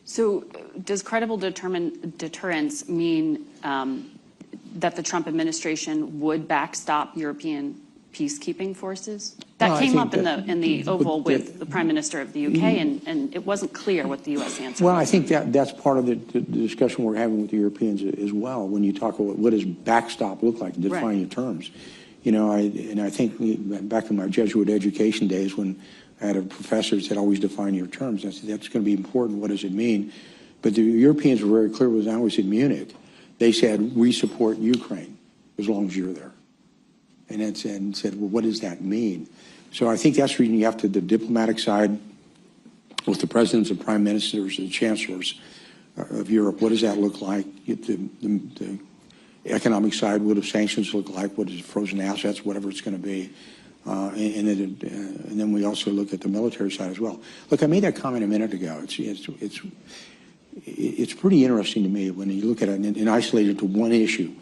So does credible deterrence mean that the Trump administration would backstop European peacekeeping forces? That came up in the Oval with the Prime Minister of the UK, and it wasn't clear what the U.S. answer was. Well, I think that's part of the discussion we're having with the Europeans as well. When you talk about what does backstop look like, define your terms. You know, I think back in my Jesuit education days when I had professors that always define your terms, I said, that's going to be important. What does it mean? But the Europeans were very clear when I was in Munich. They said, we support Ukraine as long as you're there. And said, well, what does that mean? So I think that's the reason you have to, the diplomatic side, with the presidents and prime ministers and chancellors of Europe, what does that look like? The economic side, what do sanctions look like? What is frozen assets, whatever it's going to be? And then we also look at the military side as well. Look, I made that comment a minute ago. It's pretty interesting to me when you look at it and isolate it to one issue.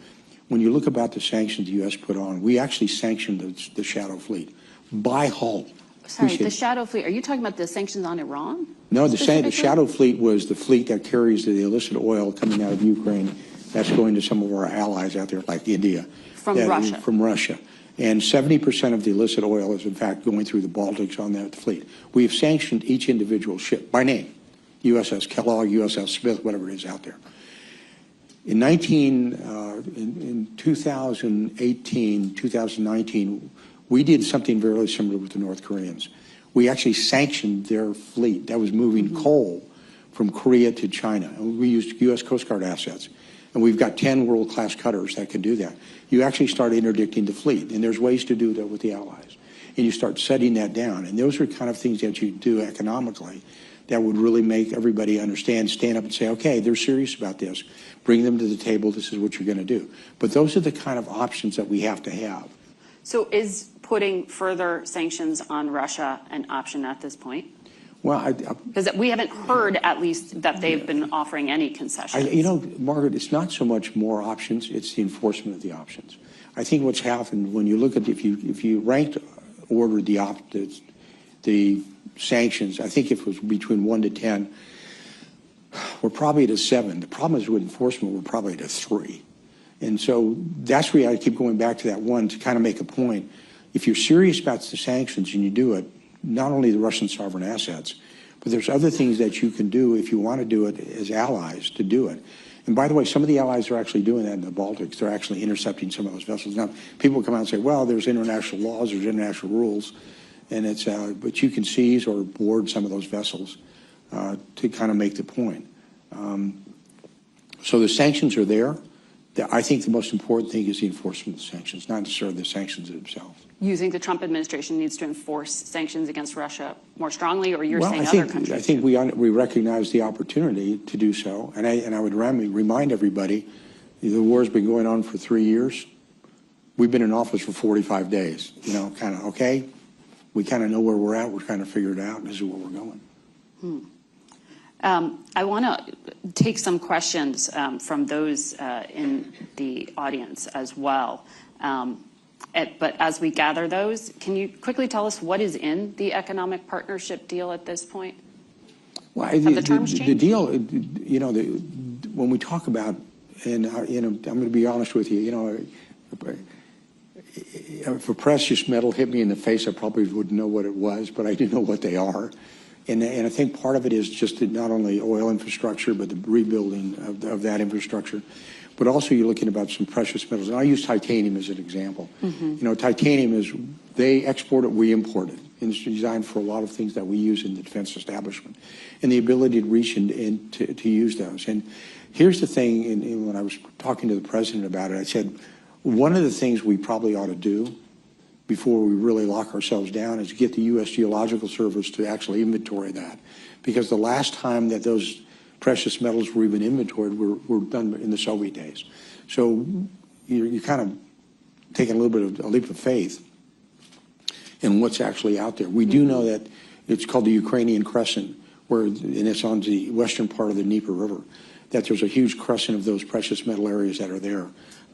When you look about the sanctions the U.S. put on, we actually sanctioned the Shadow Fleet by hull. Sorry, the Shadow Fleet, are you talking about the sanctions on Iran? No, the Shadow Fleet was the fleet that carries the illicit oil coming out of Ukraine that's going to some of our allies out there, like India. From Russia. From Russia. And 70% of the illicit oil is, in fact, going through the Baltics on that fleet. We have sanctioned each individual ship by name, USS Kellogg, USS Smith, whatever it is out there. In 2018, 2019, we did something very similar with the North Koreans. We actually sanctioned their fleet that was moving coal from Korea to China. And we used U.S. Coast Guard assets. And we've got 10 world-class cutters that can do that. You actually start interdicting the fleet, and there's ways to do that with the allies. And you start setting that down. And those are kind of things that you do economically that would really make everybody understand, stand up and say, okay, they're serious about this. Bring them to the table. This is what you're going to do. But those are the kind of options that we have to have. So is putting further sanctions on Russia an option at this point? Well, because we haven't heard, at least, that they've been offering any concessions. You know, Margaret, it's not so much more options, it's the enforcement of the options. I think what's happened when you look at, if you ranked order the sanctions, I think if it was between 1 to 10, we're probably at a 7. The problem is with enforcement, we're probably at a 3. And so that's where I keep going back to that one to kind of make a point. If you're serious about the sanctions and you do it, not only the Russian sovereign assets, but there's other things that you can do if you want to do it as allies to do it. And by the way, some of the allies are actually doing that in the Baltics. They're actually intercepting some of those vessels. Now, people come out and say, well, there's international laws, there's international rules, and it's, but you can seize or board some of those vessels to kind of make the point. So the sanctions are there. I think the most important thing is the enforcement of the sanctions, not necessarily the sanctions themselves. You think the Trump administration needs to enforce sanctions against Russia more strongly, or you're saying other countries? I think we recognize the opportunity to do so, and I would remind everybody, the war's been going on for 3 years. We've been in office for 45 days. You know, kind of okay. We kind of know where we're at. We're trying to figure it out. This is where we're going. I want to take some questions from those in the audience as well. But as we gather those, can you quickly tell us what is in the economic partnership deal at this point? Well, Have the terms the changed? deal, you know, when we talk about, and you know, I'm going to be honest with you, you know, if a precious metal hit me in the face, I probably wouldn't know what it was, but I do know what they are. And I think part of it is just not only oil infrastructure, but the rebuilding of that infrastructure. But also you're looking about some precious metals. And I'll use titanium as an example. You know, titanium is, they export it, we import it. And it's designed for a lot of things that we use in the defense establishment. And the ability to reach and to use those. And here's the thing, and when I was talking to the president about it, I said, one of the things we probably ought to do before we really lock ourselves down is get the U.S. Geological Service to actually inventory that. Because the last time that those precious metals were even inventoried were done in the Soviet days. So you're kind of taking a little bit of a leap of faith in what's actually out there. We do know that it's called the Ukrainian Crescent, and it's on the western part of the Dnieper River, that there's a huge crescent of those precious metal areas that are there.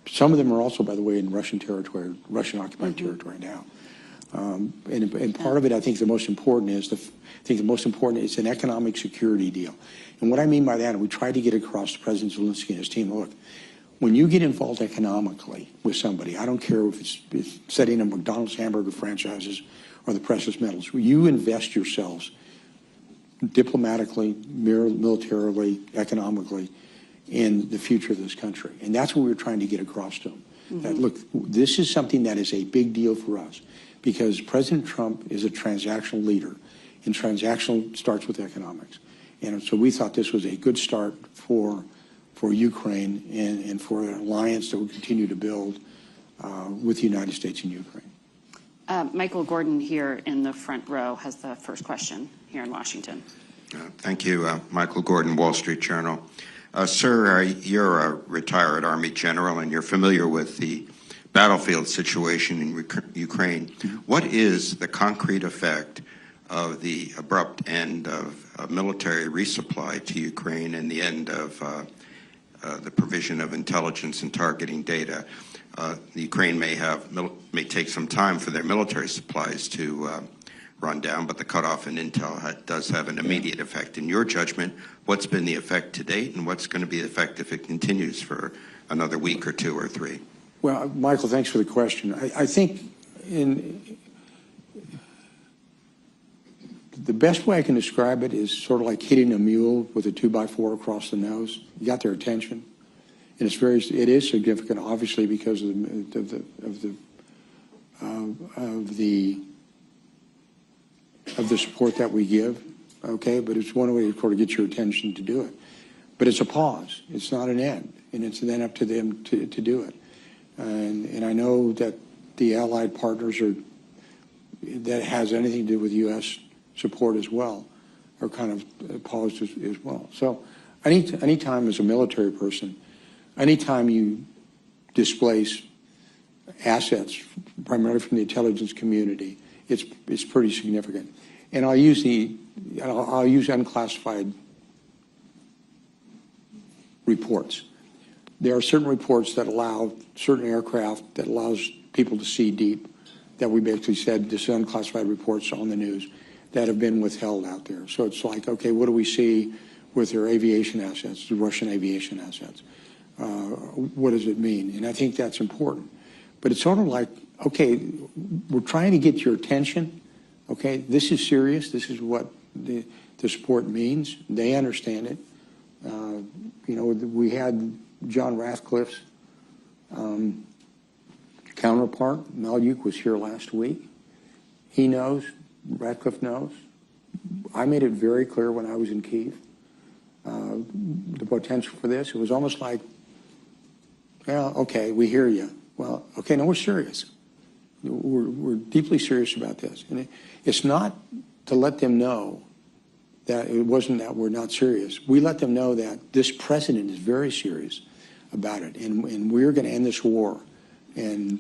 Some of them are also, by the way, in Russian territory, Russian-occupied territory now. And part of it, I think the most important is, it's an economic security deal. And what I mean by that, and we tried to get across to President Zelensky and his team, look, when you get involved economically with somebody, I don't care if it's setting up McDonald's hamburger franchises or the precious metals, you invest yourselves diplomatically, militarily, economically, in the future of this country. And that's what we're trying to get across to them. That, look, this is something that is a big deal for us because President Trump is a transactional leader, and transactional starts with economics. And so we thought this was a good start for Ukraine and for an alliance that will continue to build with the United States and Ukraine. Michael Gordon here in the front row has the first question here in Washington. Thank you. Michael Gordon, Wall Street Journal. Sir, you're a retired Army general and you're familiar with the battlefield situation in Ukraine. What is the concrete effect of the abrupt end of military resupply to Ukraine and the end of the provision of intelligence and targeting data? The Ukraine may take some time for their military supplies to run down, but the cutoff in intel does have an immediate effect. In your judgment, what's been the effect to date, and what's going to be the effect if it continues for another week or two or three? Well, Michael, thanks for the question. I think the best way I can describe it is sort of like hitting a mule with a 2x4 across the nose. You got their attention, and it is significant, obviously, because of the support that we give. Okay, but it's one way to get your attention to do it. But it's a pause. It's not an end, and it's then up to them to do it. And I know that the allied partners that has anything to do with U.S. support as well are kind of paused as well. So anytime as a military person, anytime you displace assets, primarily from the intelligence community, it's pretty significant. And I'll use unclassified reports. There are certain reports that allow certain aircraft that allows people to see deep, that we basically said this is unclassified reports on the news that have been withheld out there. So it's like, okay, what do we see with their aviation assets, the Russian aviation assets? What does it mean? And I think that's important. But it's sort of like, okay, we're trying to get your attention. Okay, this is serious. This is what the support means. They understand it. You know, we had John Ratcliffe's counterpart, Malyuk, was here last week. He knows, Ratcliffe knows. I made it very clear when I was in Kyiv, the potential for this. It was almost like, well, okay, we hear you. Well, okay, no, we're serious. We're deeply serious about this. And it's not to let them know that it wasn't that we're not serious. We let them know that this president is very serious about it, and we're going to end this war. And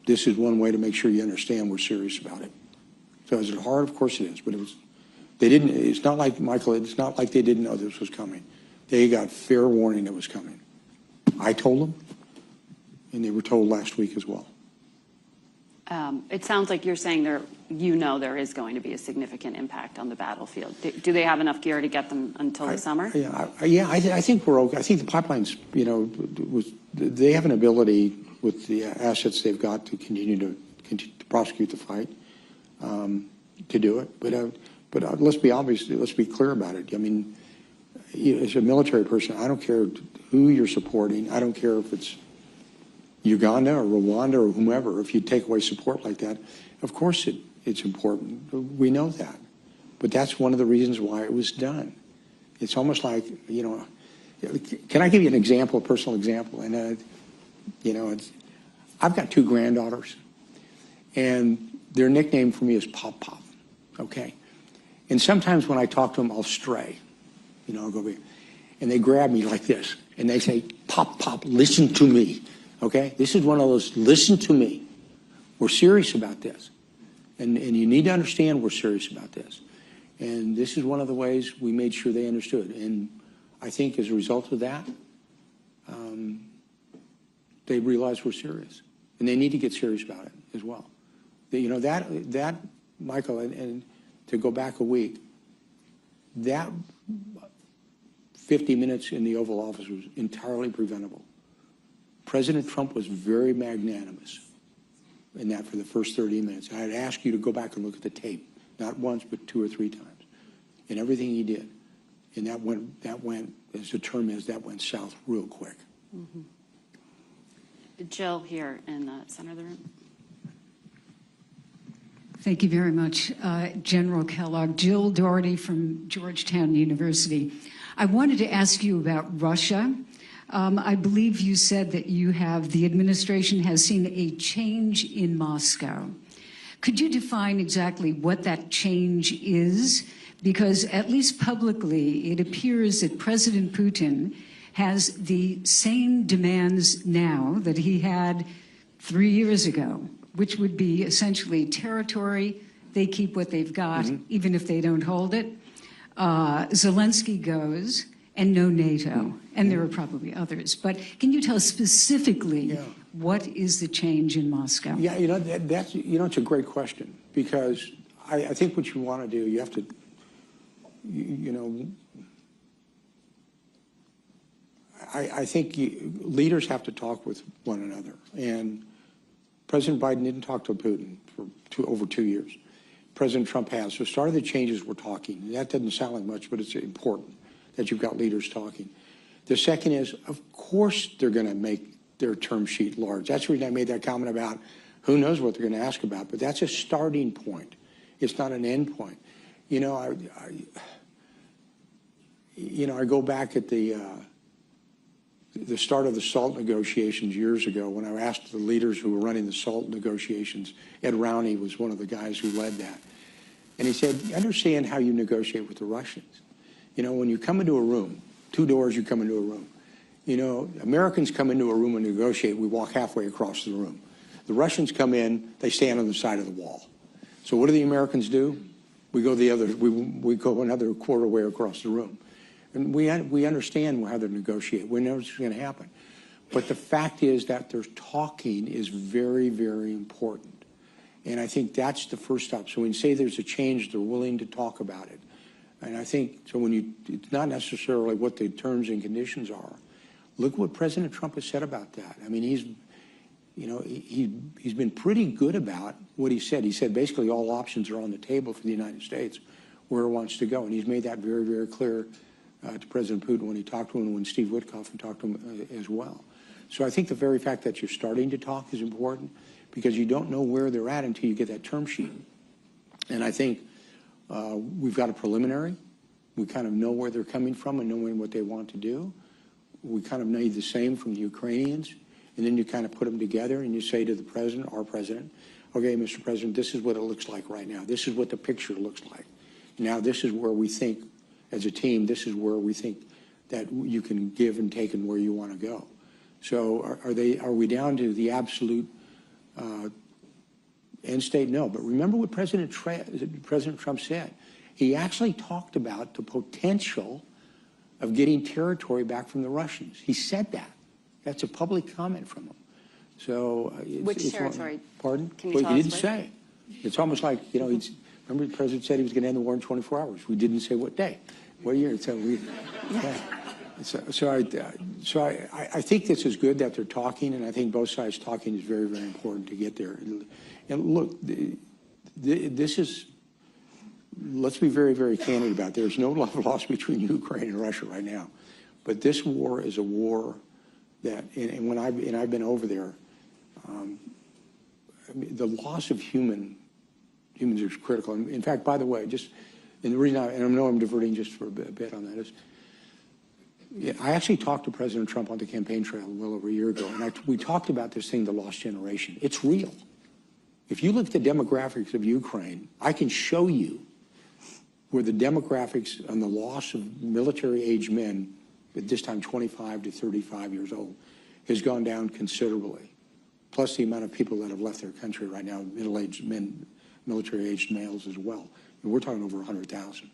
this is one way to make sure you understand we're serious about it. So is it hard? Of course it is, but They didn't, it's not like, Michael, it's not like they didn't know this was coming. They got fair warning it was coming. I told them, and they were told last week as well. It sounds like you're saying there is going to be a significant impact on the battlefield. Do they have enough gear to get them until the summer? I think we're okay. I think the pipelines, they have an ability with the assets they've got to continue to prosecute the fight, to do it. But let's be obvious, let's be clear about it. I mean, as a military person, I don't care who you're supporting. I don't care if it's Uganda or Rwanda or whomever. If you take away support like that, of course it's important. We know that. But that's one of the reasons why it was done. It's almost like, can I give you an example, a personal example? And, I've got 2 granddaughters, and their nickname for me is Pop Pop, okay? And sometimes when I talk to them, I'll stray. I'll go, and they grab me like this, and they say, Pop Pop, listen to me. Okay, this is one of those, listen to me. We're serious about this. And you need to understand we're serious about this. And this is one of the ways we made sure they understood. And I think as a result of that, they realize we're serious. And they need to get serious about it as well. That Michael, and to go back a week, that 50 minutes in the Oval Office was entirely preventable. President Trump was very magnanimous in that for the first 30 minutes. I'd ask you to go back and look at the tape, not once, but 2 or 3 times, and everything he did. And that went, as the term is, that went south real quick. Mm-hmm. Jill here in the center of the room. Thank you very much, General Kellogg. Jill Doherty from Georgetown University. I wanted to ask you about Russia. I believe you said that the administration has seen a change in Moscow. Could you define exactly what that change is? Because at least publicly, it appears that President Putin has the same demands now that he had 3 years ago, which would be essentially territory. They keep what they've got, even if they don't hold it. Zelensky goes, and no NATO. And there are probably others. But can you tell us specifically what is the change in Moscow? Yeah, that's it's a great question, because I think what you want to do, you have to, I think leaders have to talk with one another. And President Biden didn't talk to Putin for over 2 years. President Trump has. So starting the changes, we're talking. And that doesn't sound like much, but it's important that you've got leaders talking. The second is, of course, they're going to make their term sheet large. That's the reason I made that comment about who knows what they're going to ask about, but that's a starting point. It's not an end point. I go back at the start of the SALT negotiations years ago when I asked the leaders who were running the SALT negotiations. Ed Rowney was one of the guys who led that. And he said, understand how you negotiate with the Russians. When you come into a room, 2 doors, you come into a room. Americans come into a room and negotiate, we walk halfway across the room. The Russians come in, they stand on the side of the wall. So what do the Americans do? We go we go another quarter way across the room. And we understand how they negotiate. We know what's going to happen. But the fact is that their talking is very, very important. And I think that's the first step. So when you say there's a change, they're willing to talk about it. And I think, so it's not necessarily what the terms and conditions are. Look what President Trump has said about that. I mean, he's been pretty good about what he said. He said basically all options are on the table for the United States where it wants to go. And he's made that very, very clear to President Putin when he talked to him and when Steve Witkoff talked to him as well. So I think the very fact that you're starting to talk is important, because you don't know where they're at until you get that term sheet. And I think we've got a preliminary. We kind of know where they're coming from and knowing what they want to do. We kind of need the same from the Ukrainians. And then you kind of put them together and you say to the president, our president, okay, Mr. President, this is what it looks like right now. This is what the picture looks like. Now, this is where we think, as a team, this is where we think that you can give and take and where you want to go. So are we down to the absolute end state? No. But remember what President Trump said. He actually talked about the potential of getting territory back from the Russians. He said that. That's a public comment from him. So Which territory? Pardon? Can you Well, tell he us didn't what? say. It's almost like, you know, remember the president said he was going to end the war in 24 hours. We didn't say what day, what year. So I think this is good that they're talking, and I think both sides talking is very, very important to get there. And look, this is, let's be very, very candid about it. There's no love lost between Ukraine and Russia right now. But this war is a war that, and when I've been over there, I mean, the loss of humans is critical. And in fact, by the way, and the reason and I know I'm diverting just for a bit on that is, I actually talked to President Trump on the campaign trail well over a year ago, and we talked about this thing, the lost generation. It's real. If you look at the demographics of Ukraine, I can show you where the demographics on the loss of military-aged men, at this time 25 to 35 years old, has gone down considerably. Plus the amount of people that have left their country right now, middle-aged men, military-aged males as well. And we're talking over 100,000.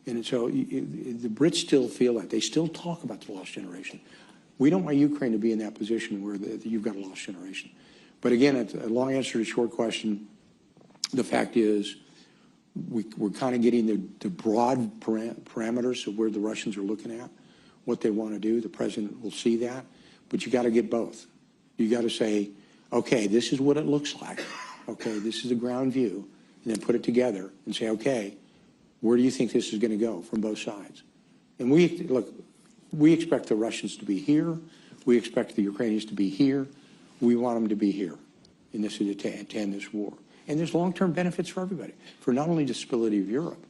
And so the Brits still feel that. They still talk about the lost generation. We don't want Ukraine to be in that position where you've got a lost generation. But again, it's a long answer to a short question. The fact is, we're kind of getting the broad parameters of where the Russians are looking at, what they want to do. The president will see that. But you got to get both. You got to say, okay, this is what it looks like. Okay, this is the ground view. And then put it together and say, okay, where do you think this is going to go from both sides? And we expect the Russians to be here. We expect the Ukrainians to be here. We want them to be here in this to end this war. And there's long-term benefits for everybody, for not only the stability of Europe,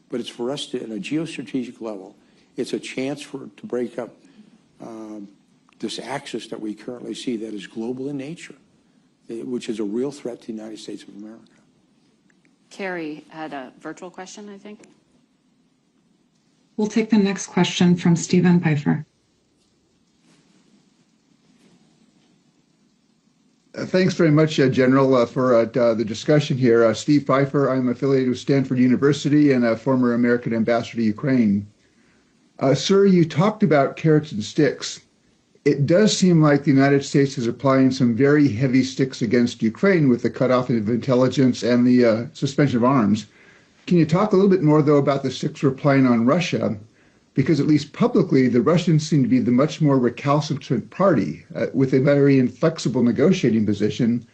but it's for us to, at a geostrategic level, it's a chance to break up this axis that we currently see that is global in nature, which is a real threat to the United States of America. Carrie had a virtual question, I think. We'll take the next question from Stephen Pfeiffer. Thanks very much, General, for the discussion here. Steve Pfeiffer, I'm affiliated with Stanford University and a former American ambassador to Ukraine. Sir, you talked about carrots and sticks. It does seem like the United States is applying some very heavy sticks against Ukraine with the cutoff of intelligence and the suspension of arms. Can you talk a little bit more, though, about the sticks we're applying on Russia? Because at least publicly, the Russians seem to be the much more recalcitrant party with a very inflexible negotiating position.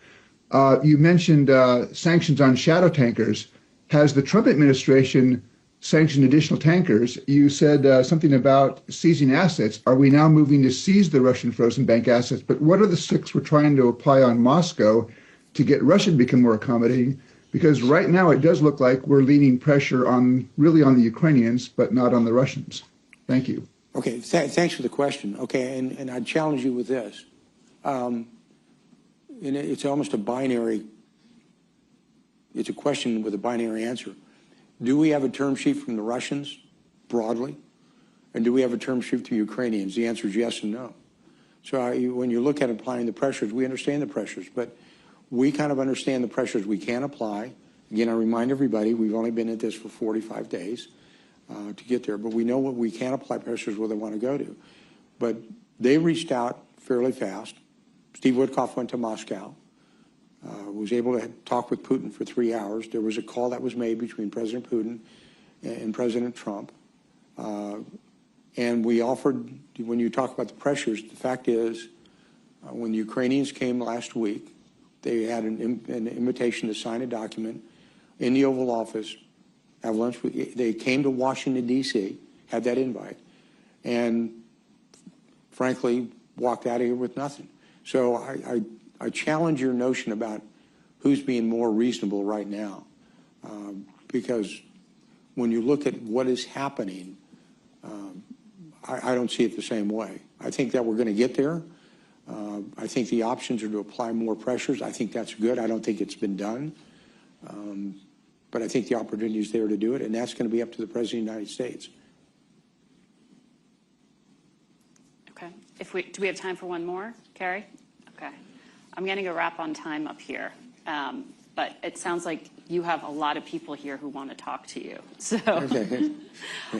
You mentioned sanctions on shadow tankers. Has the Trump administration sanctioned additional tankers? You said something about seizing assets. Are we now moving to seize the Russian frozen bank assets? But what are the sticks we're trying to apply on Moscow to get Russia to become more accommodating? Because right now it does look like we're leaning pressure really on the Ukrainians, but not on the Russians. Thank you. Okay, thanks for the question. Okay, and I'd challenge you with this. And it's almost a binary, it's a question with a binary answer. Do we have a term sheet from the Russians, broadly? And do we have a term sheet to Ukrainians? The answer is yes and no. So when you look at applying the pressures, we understand the pressures, but we kind of understand the pressures we can apply. Again, I remind everybody, we've only been at this for 45 days. To get there, but we know what we can apply pressures where they want to go to. But they reached out fairly fast. Steve Witkoff went to Moscow, was able to talk with Putin for 3 hours. There was a call that was made between President Putin and President Trump. And we offered, when you talk about the pressures, the fact is, when the Ukrainians came last week, they had an invitation to sign a document in the Oval Office, have lunch with, they came to Washington, D.C., had that invite, and frankly, walked out of here with nothing. So I challenge your notion about who's being more reasonable right now, because when you look at what is happening, I don't see it the same way. I think that we're going to get there. I think the options are to apply more pressures. I think that's good. I don't think it's been done. But I think the opportunity is there to do it, and that's going to be up to the President of the United States. Okay. Do we have time for one more, Carrie? Okay. I'm getting a wrap on time up here. but it sounds like you have a lot of people here who want to talk to you. So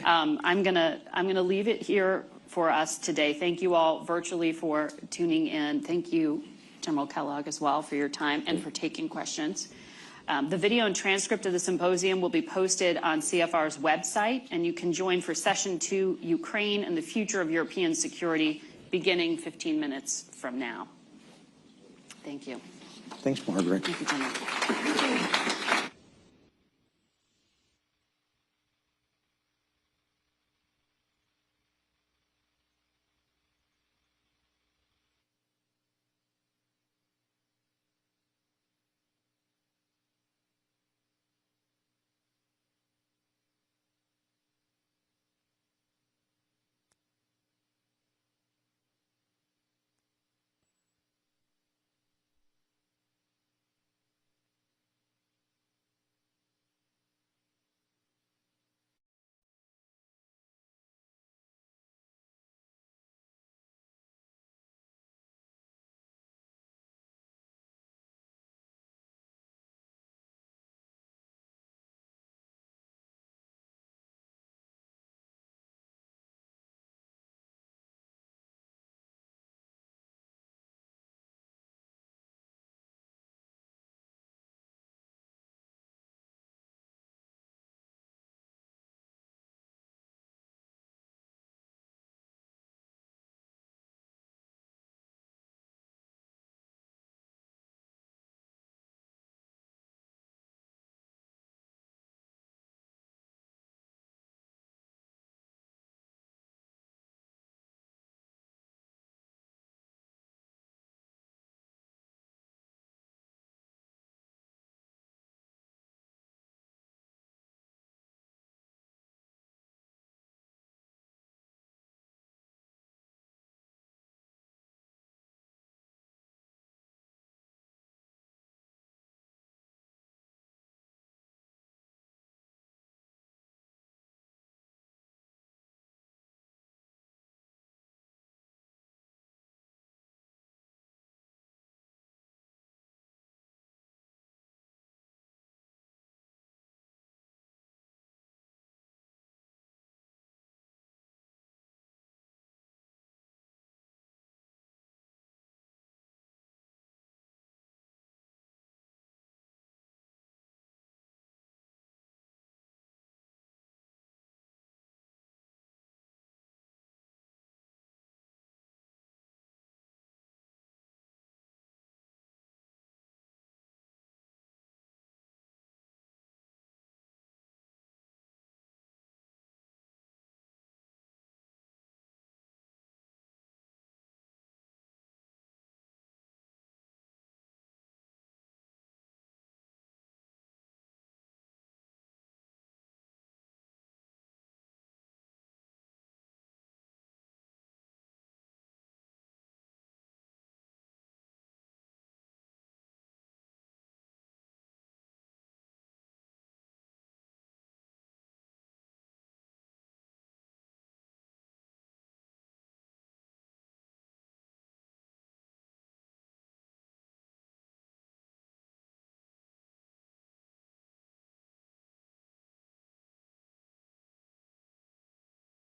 I'm gonna leave it here for us today. Thank you all virtually for tuning in. Thank you, General Kellogg, as well, for your time and for taking questions. The video and transcript of the symposium will be posted on CFR's website, and you can join for Session 2, Ukraine and the Future of European Security, beginning 15 minutes from now. Thank you. Thanks, Margaret. Thank you, General.